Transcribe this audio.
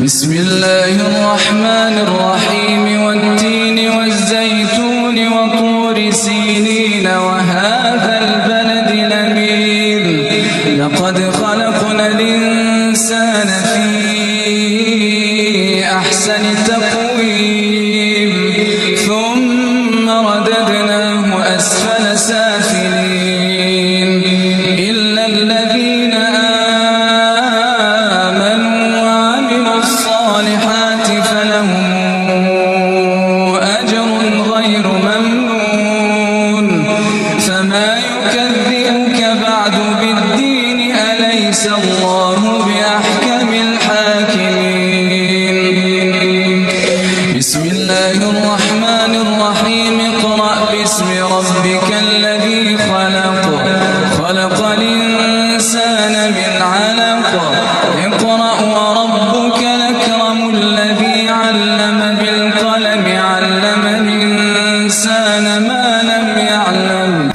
بسم الله الرحمن الرحيم والتين والزيتون وطور سينين وهذا البلد الأمين لقد خلقنا الإنسان في أحسن تقويم ثم رددناه أسفل سافلين إلا الذين آمنوا وعملوا الصالحات فلهم أجر غير ممنون فما يكذبك بعد بالدين أليس الله بأحكم الحاكمين بسم الله الرحمن الرحيم اقرأ باسم ربك الذي خلق خلق الإنسان من علق اقرأ وربك الأكرم الذي علم بالقلم علم الإنسان ما لم يعلم